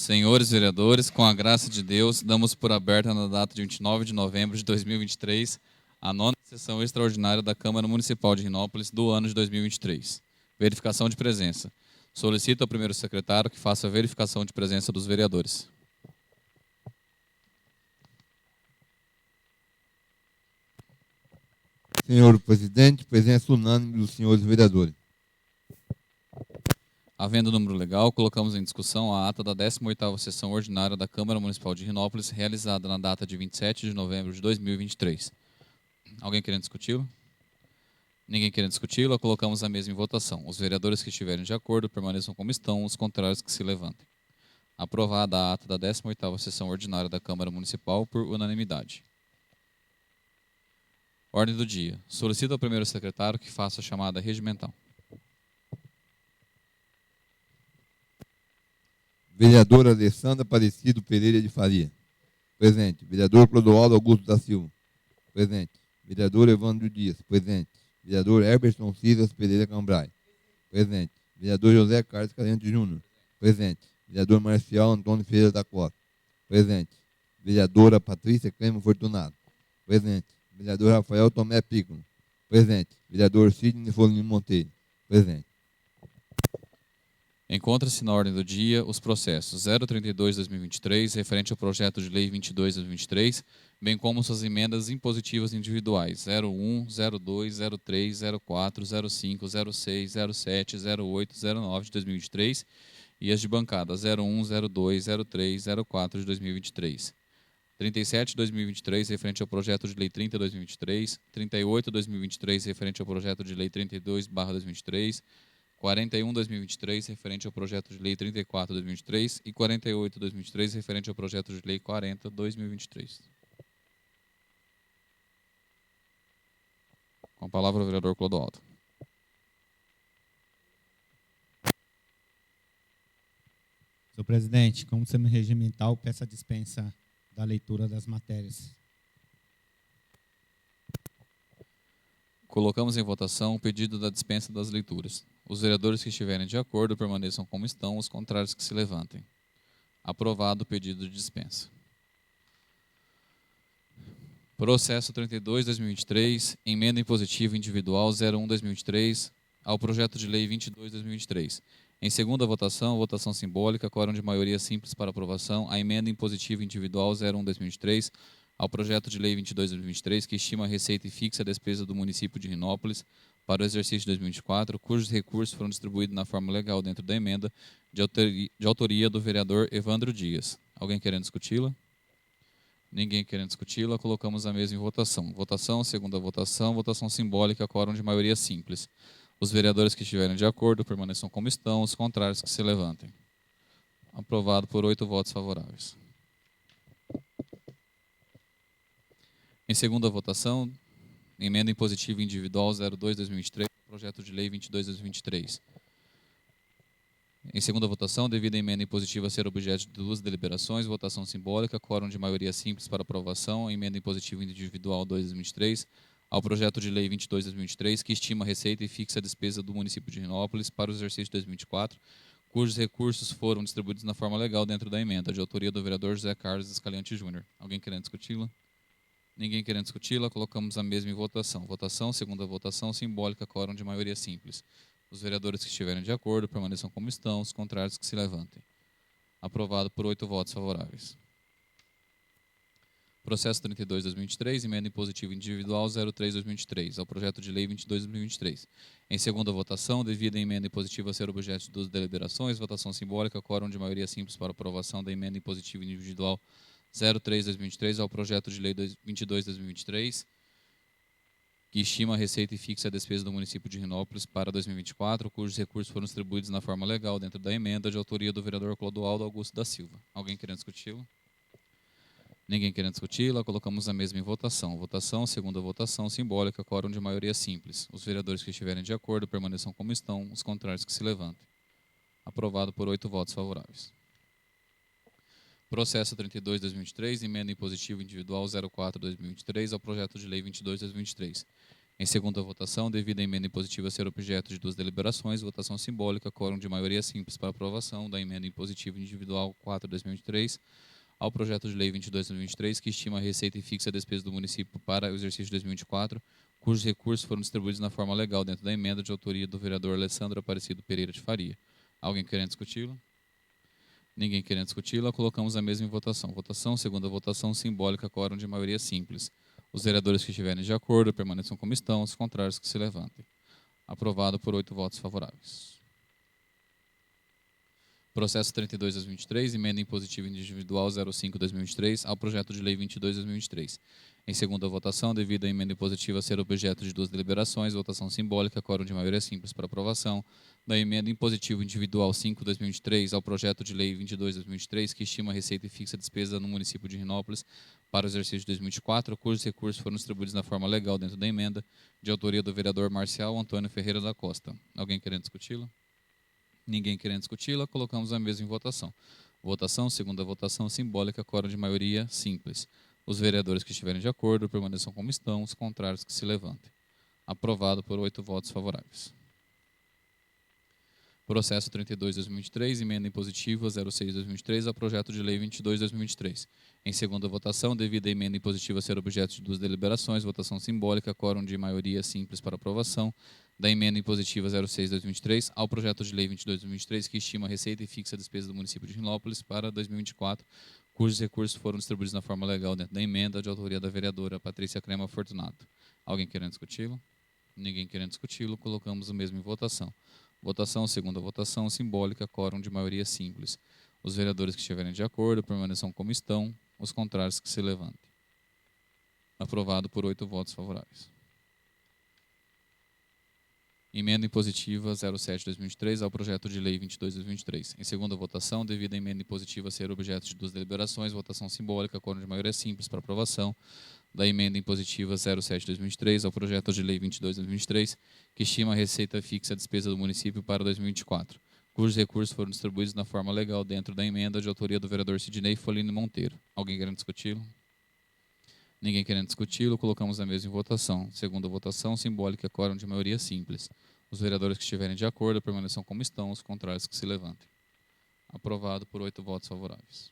Senhores vereadores, com a graça de Deus, damos por aberta na data de 29 de novembro de 2023 a nona sessão extraordinária da Câmara Municipal de Rinópolis do ano de 2023. Verificação de presença. Solicito ao primeiro secretário que faça a verificação de presença dos vereadores. Senhor presidente, presença unânime dos senhores vereadores. Havendo número legal, colocamos em discussão a ata da 18ª sessão ordinária da Câmara Municipal de Rinópolis, realizada na data de 27 de novembro de 2023. Alguém querendo discuti-lo? Ninguém querendo discuti-lo, colocamos a mesa em votação. Os vereadores que estiverem de acordo permaneçam como estão, os contrários que se levantem. Aprovada a ata da 18ª sessão ordinária da Câmara Municipal por unanimidade. Ordem do dia. Solicito ao primeiro secretário que faça a chamada regimental. Vereadora Alessandra Aparecido Pereira de Faria. Presente. Vereador Clodoaldo Augusto da Silva. Presente. Vereador Evandro Dias. Presente. Vereador Herberson Cisas Pereira Cambrai. Presente. Vereador José Carlos Calente Júnior. Presente. Vereador Marcial Antônio Ferreira da Costa. Presente. Vereadora Patrícia Clemo Fortunato. Presente. Vereador Rafael Tomé Piccolo. Presente. Vereador Sidney Folino Monteiro. Presente. Encontra-se na ordem do dia os processos 032/2023, referente ao projeto de lei 22/2023, bem como suas emendas impositivas individuais 01, 02, 03, 04, 05, 06, 07, 08, 09 de 2023 e as de bancada 01, 02, 03, 04 de 2023. 37/2023, referente ao projeto de lei 30/2023, 38/2023, referente ao projeto de lei 32/2023, 41/2023, referente ao projeto de lei 34/2023 e 48/2023, referente ao projeto de lei 40/2023. Com a palavra o vereador Clodoaldo. Senhor presidente, como semi-regimental, peço a dispensa da leitura das matérias. Colocamos em votação o pedido da dispensa das leituras. Os vereadores que estiverem de acordo permaneçam como estão, os contrários que se levantem. Aprovado o pedido de dispensa. Processo 32/2023, emenda impositiva individual 01/2023 ao projeto de lei 22/2023. Em segunda votação, votação simbólica, quórum de maioria simples para aprovação, a emenda impositiva individual 01/2023 ao projeto de lei 22/2023, que estima a receita e fixa a despesa do município de Rinópolis para o exercício de 2024, cujos recursos foram distribuídos na forma legal dentro da emenda, de autoria do vereador Evandro Dias. Alguém querendo discuti-la? Ninguém querendo discuti-la, colocamos a mesa em votação. Votação, segunda votação, votação simbólica, quórum de maioria simples. Os vereadores que estiverem de acordo permaneçam como estão, os contrários que se levantem. Aprovado por 8 votos favoráveis. Em segunda votação, emenda impositiva individual 02/2023, projeto de lei 22/2023. Em segunda votação, devido à emenda impositiva ser objeto de duas deliberações, votação simbólica, quórum de maioria simples para aprovação, emenda impositiva individual 2/2023, ao projeto de lei 22/2023, que estima a receita e fixa a despesa do município de Rinópolis para o exercício de 2024, cujos recursos foram distribuídos na forma legal dentro da emenda, de autoria do vereador José Carlos Escaliante Júnior. Alguém querendo discuti-la? Ninguém querendo discuti-la, colocamos a mesma em votação. Votação, segunda votação, simbólica, quórum de maioria simples. Os vereadores que estiverem de acordo permaneçam como estão, os contrários que se levantem. Aprovado por 8 votos favoráveis. Processo 32/2023, emenda impositiva individual 03/2023, ao projeto de lei 22/2023. Em segunda votação, devido à emenda impositiva ser objeto de duas deliberações, votação simbólica, quórum de maioria simples para aprovação da emenda impositiva individual 03/2023 ao projeto de lei 22/2023, que estima a receita e fixa a despesa do município de Rinópolis para 2024, cujos recursos foram distribuídos na forma legal dentro da emenda, de autoria do vereador Clodoaldo Augusto da Silva. Alguém querendo discuti-la? Ninguém querendo discuti-la, colocamos a mesma em votação. Votação, segunda votação, simbólica, quórum de maioria simples. Os vereadores que estiverem de acordo permaneçam como estão, os contrários que se levantem. Aprovado por 8 votos favoráveis. Processo 32/2023, emenda impositiva individual 04/2023 ao projeto de lei 22/2023. Em segunda votação, devido à emenda impositiva ser objeto de 2 deliberações, votação simbólica, quórum de maioria simples para aprovação da emenda impositiva individual 4/2023 ao projeto de lei 22/2023, que estima a receita e fixa a despesa do município para o exercício de 2024, cujos recursos foram distribuídos na forma legal dentro da emenda de autoria do vereador Alessandro Aparecido Pereira de Faria. Alguém querendo discuti-la? Ninguém querendo discuti-la, colocamos a mesma em votação. Votação, segunda votação simbólica, quórum de maioria simples. Os vereadores que estiverem de acordo permaneçam como estão, os contrários que se levantem. Aprovado por 8 votos favoráveis. Processo 32/2023, emenda impositiva individual 05/2023 ao projeto de lei 22/2023. Em segunda votação, devido à emenda impositiva ser objeto de 2 deliberações, votação simbólica, quórum de maioria simples para aprovação da emenda impositiva individual 5/2023 ao projeto de lei 22/2023, que estima a receita e fixa a despesa no município de Rinópolis para o exercício de 2024, cujos recursos foram distribuídos na forma legal dentro da emenda, de autoria do vereador Marcial Antônio Ferreira da Costa. Alguém querendo discuti-la? Ninguém querendo discuti-la, colocamos a mesa em votação. Votação, segunda votação simbólica, quórum de maioria simples. Os vereadores que estiverem de acordo permaneçam como estão, os contrários que se levantem. Aprovado por 8 votos favoráveis. Processo 32/2023, emenda impositiva 06/2023 ao projeto de lei 22/2023. Em segunda votação, devido à emenda impositiva ser objeto de 2 deliberações, votação simbólica, quórum de maioria simples para aprovação da emenda impositiva 06/2023 ao projeto de lei 22/2023, que estima a receita e fixa a despesa do município de Rinópolis para 2024, cujos recursos foram distribuídos na forma legal dentro da emenda, de autoria da vereadora Patrícia Crema Fortunato. Alguém querendo discuti-lo? Ninguém querendo discuti-lo, colocamos o mesmo em votação. Votação, segunda votação simbólica, quórum de maioria simples. Os vereadores que estiverem de acordo permaneçam como estão, os contrários que se levantem. Aprovado por 8 votos favoráveis. Emenda impositiva 07/2023 ao projeto de lei 22/2023. Em segunda votação, devido à emenda impositiva ser objeto de 2 deliberações, votação simbólica, quórum de maioria simples para aprovação da emenda impositiva 07/2023 ao projeto de lei 22/2023, que estima a receita fixa e a despesa do município para 2024, cujos recursos foram distribuídos na forma legal dentro da emenda de autoria do vereador Sidney Folino Monteiro. Alguém querendo discuti-lo? Ninguém querendo discuti-lo, colocamos a mesa em votação. Segunda votação simbólica, quórum de maioria simples. Os vereadores que estiverem de acordo permaneçam como estão, os contrários que se levantem. Aprovado por 8 votos favoráveis.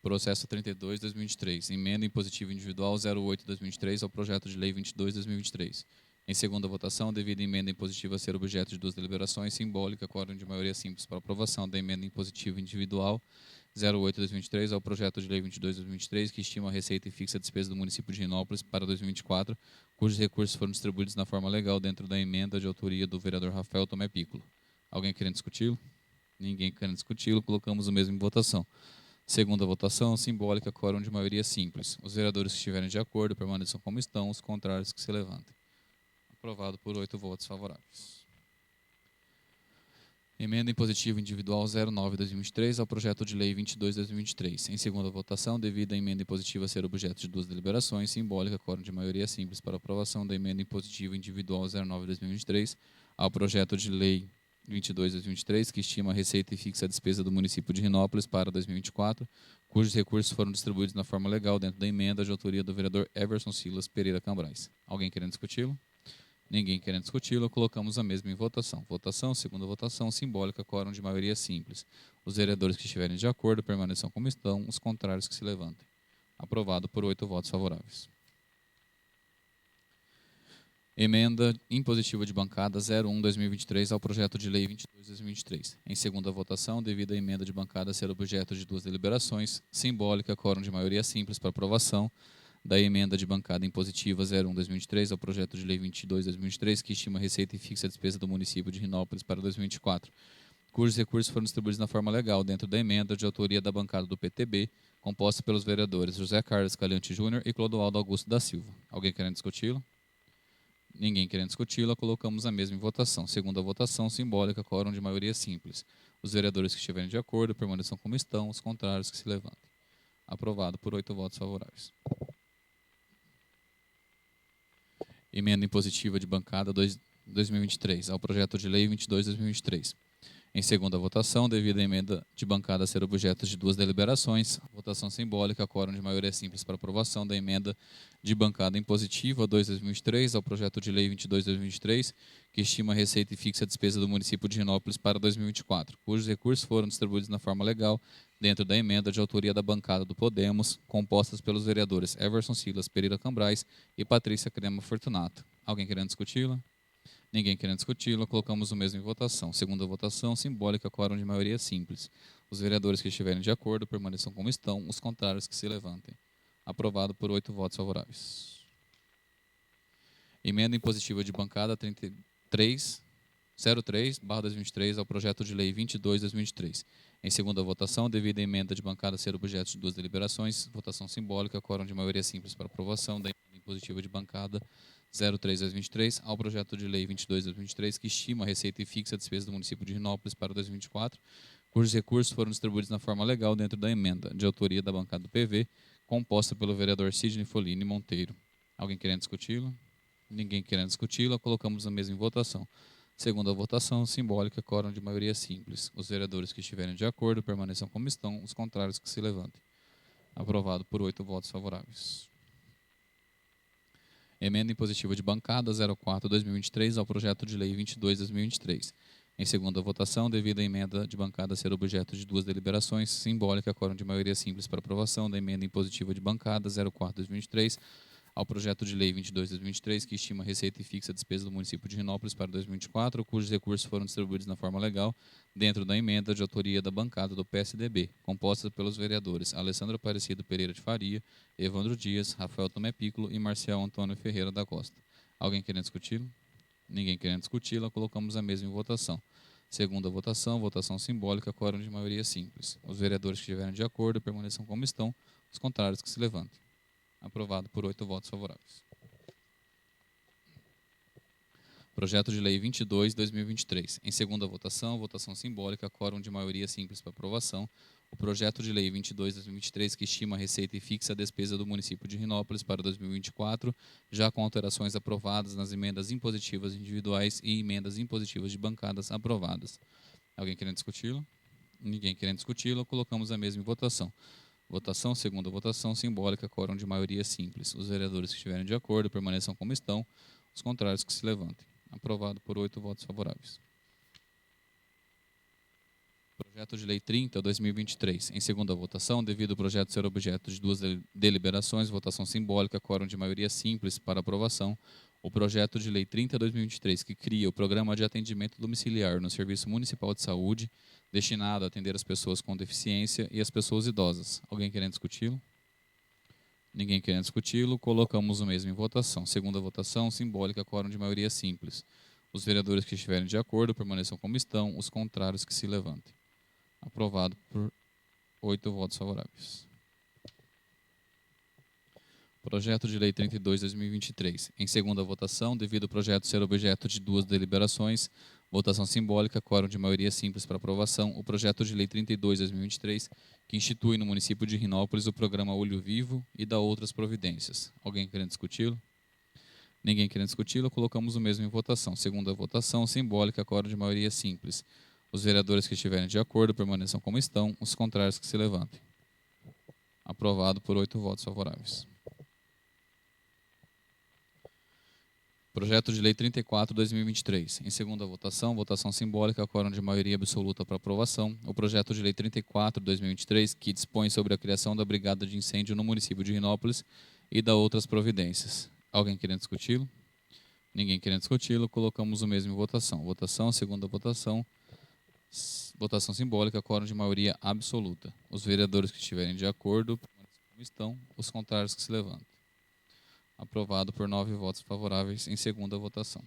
Processo 32/2023, emenda impositiva individual 08/2023 ao projeto de lei 22/2023. Em segunda votação, devido à emenda impositiva ser objeto de 2 deliberações, simbólica, quórum de maioria simples para aprovação da emenda impositiva individual 08/2023 ao projeto de lei 22/2023, que estima a receita e fixa a despesa do município de Rinópolis para 2024, cujos recursos foram distribuídos na forma legal dentro da emenda de autoria do vereador Rafael Tomé Piccolo. Alguém querendo discuti-lo? Ninguém querendo discuti-lo, colocamos o mesmo em votação. Segunda votação, simbólica, quórum de maioria simples. Os vereadores que estiverem de acordo permaneçam como estão, os contrários que se levantem. Aprovado por 8 votos favoráveis. Emenda impositiva individual 09/2023 ao projeto de lei 22/2023. Em segunda votação, devido à emenda impositiva ser objeto de 2 deliberações, simbólica, quórum de maioria simples para aprovação da emenda impositiva individual 09/2023 ao projeto de lei 22/2023, que estima a receita e fixa a despesa do município de Rinópolis para 2024, cujos recursos foram distribuídos na forma legal dentro da emenda de autoria do vereador Everson Silas Pereira Cambrais. Alguém querendo discuti-lo? Ninguém querendo discuti-lo, colocamos a mesma em votação. Votação, segunda votação, simbólica, quórum de maioria simples. Os vereadores que estiverem de acordo permaneçam como estão, os contrários que se levantem. Aprovado por 8 votos favoráveis. Emenda impositiva de bancada 01/2023 ao projeto de lei 22/2023. Em segunda votação, devido à emenda de bancada ser objeto de 2 deliberações, simbólica, quórum de maioria simples para aprovação da emenda de bancada impositiva 01/2023 ao projeto de lei 22/2023, que estima a receita e fixa a despesa do município de Rinópolis para 2024, cujos recursos foram distribuídos na forma legal dentro da emenda de autoria da bancada do PTB, composta pelos vereadores José Carlos Caliante Júnior e Clodoaldo Augusto da Silva. Alguém querendo discuti-lo? Ninguém querendo discuti-la, colocamos a mesma em votação. Segunda votação, simbólica, quórum de maioria simples. Os vereadores que estiverem de acordo permaneçam como estão, os contrários que se levantem. Aprovado por 8 votos favoráveis. Emenda impositiva de bancada 2023 ao projeto de lei 22/2023. Em segunda votação, devido à emenda de bancada ser objeto de duas deliberações, votação simbólica, quórum de maioria simples para aprovação da emenda de bancada impositiva 2/2023 ao projeto de lei 22/2023, que estima a receita e fixa a despesa do município de Rinópolis para 2024, cujos recursos foram distribuídos na forma legal dentro da emenda de autoria da bancada do Podemos, compostas pelos vereadores Everson Silas Pereira Cambrais e Patrícia Crema Fortunato. Alguém querendo discuti-la? Ninguém querendo discuti-la, colocamos o mesmo em votação. Segunda votação, simbólica, quórum de maioria simples. Os vereadores que estiverem de acordo permaneçam como estão, os contrários que se levantem. Aprovado por 8 votos favoráveis. Emenda impositiva de bancada 03/2023 ao projeto de lei 22/2023. Em segunda votação, devido à emenda de bancada ser objeto de duas deliberações, votação simbólica, quórum de maioria simples para aprovação da emenda impositiva de bancada 03/2023 ao projeto de lei 22/2023, que estima a receita e fixa a despesa do município de Rinópolis para 2024, cujos recursos foram distribuídos na forma legal dentro da emenda, de autoria da bancada do PV, composta pelo vereador Sidney Folini Monteiro. Alguém querendo discuti-la? Ninguém querendo discuti-la, colocamos a mesa em votação. Segunda votação, simbólica, quórum de maioria simples. Os vereadores que estiverem de acordo permaneçam como estão, os contrários que se levantem. Aprovado por 8 votos favoráveis. Emenda impositiva de bancada 04/2023 ao projeto de lei 22/2023. Em segunda votação, devido à emenda de bancada ser objeto de duas deliberações, simbólica, quórum de maioria simples para aprovação da emenda impositiva de bancada 04/2023 ao projeto de lei 22/2023, que estima a receita e fixa a despesa do município de Rinópolis para 2024, cujos recursos foram distribuídos na forma legal dentro da emenda de autoria da bancada do PSDB, composta pelos vereadores Alessandro Aparecido Pereira de Faria, Evandro Dias, Rafael Tomé Piccolo e Marcial Antônio Ferreira da Costa. Alguém querendo discuti-la? Ninguém querendo discuti-la, colocamos a mesma em votação. Segunda votação, votação simbólica, quórum de maioria simples. Os vereadores que estiverem de acordo permaneçam como estão, os contrários que se levantem. Aprovado por 8 votos favoráveis. Projeto de lei 22/2023. Em segunda votação, votação simbólica, quórum de maioria simples para aprovação. O projeto de lei 22/2023, que estima a receita e fixa a despesa do município de Rinópolis para 2024, já com alterações aprovadas nas emendas impositivas individuais e emendas impositivas de bancadas aprovadas. Alguém querendo discuti-lo? Ninguém querendo discuti-lo, colocamos a mesma em votação. Votação, segunda votação, simbólica, quórum de maioria simples. Os vereadores que estiverem de acordo permaneçam como estão, os contrários que se levantem. Aprovado por 8 votos favoráveis. Projeto de lei 30/2023. Em segunda votação, devido ao projeto ser objeto de duas deliberações, votação simbólica, quórum de maioria simples para aprovação, o projeto de lei 30/2023, que cria o Programa de Atendimento Domiciliar no Serviço Municipal de Saúde, destinado a atender as pessoas com deficiência e as pessoas idosas. Alguém querendo discuti-lo? Ninguém querendo discuti-lo, colocamos o mesmo em votação. Segunda votação, simbólica, quórum de maioria simples. Os vereadores que estiverem de acordo permaneçam como estão, os contrários que se levantem. Aprovado por 8 votos favoráveis. Projeto de lei 32/2023. Em segunda votação, devido ao projeto ser objeto de duas deliberações, votação simbólica, quórum de maioria simples para aprovação, o projeto de lei 32/2023, que institui no município de Rinópolis o programa Olho Vivo e dá outras providências. Alguém querendo discuti-lo? Ninguém querendo discuti-lo, colocamos o mesmo em votação. Segunda votação, simbólica, quórum de maioria simples. Os vereadores que estiverem de acordo permaneçam como estão, os contrários que se levantem. Aprovado por 8 votos favoráveis. Projeto de lei 34/2023. Em segunda votação, votação simbólica, quórum de maioria absoluta para aprovação. O projeto de lei 34/2023, que dispõe sobre a criação da Brigada de Incêndio no município de Rinópolis e dá outras providências. Alguém querendo discuti-lo? Ninguém querendo discuti-lo, colocamos o mesmo em votação. Votação, segunda votação, votação simbólica, quórum de maioria absoluta. Os vereadores que estiverem de acordo permaneçam como estão, os contrários que se levantem. Aprovado por 9 votos favoráveis em segunda votação.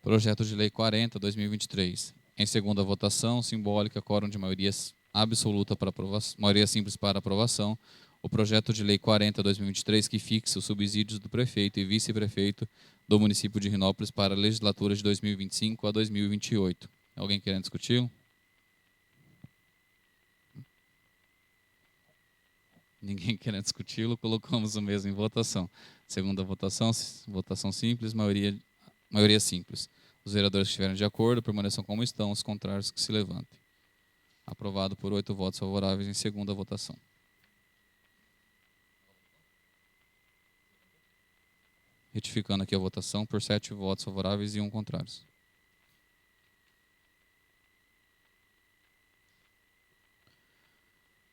Projeto de lei 40/2023. Em segunda votação, simbólica, quórum de maioria absoluta para aprovação, maioria simples para aprovação, o projeto de lei 40/2023, que fixa os subsídios do prefeito e vice-prefeito do município de Rinópolis para a legislatura de 2025 a 2028. Alguém querendo discuti-lo? Ninguém querendo discuti-lo, colocamos o mesmo em votação. Segunda votação, votação simples, maioria simples. Os vereadores que estiverem de acordo permaneçam como estão, os contrários que se levantem. Aprovado por 8 votos favoráveis em segunda votação. Retificando aqui a votação por 7 votos favoráveis e 1 contrários.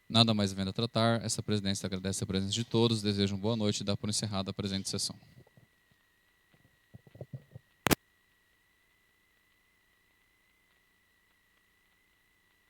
Nada mais havendo a tratar, essa presidência agradece a presença de todos, deseja uma boa noite e dá por encerrada a presente sessão.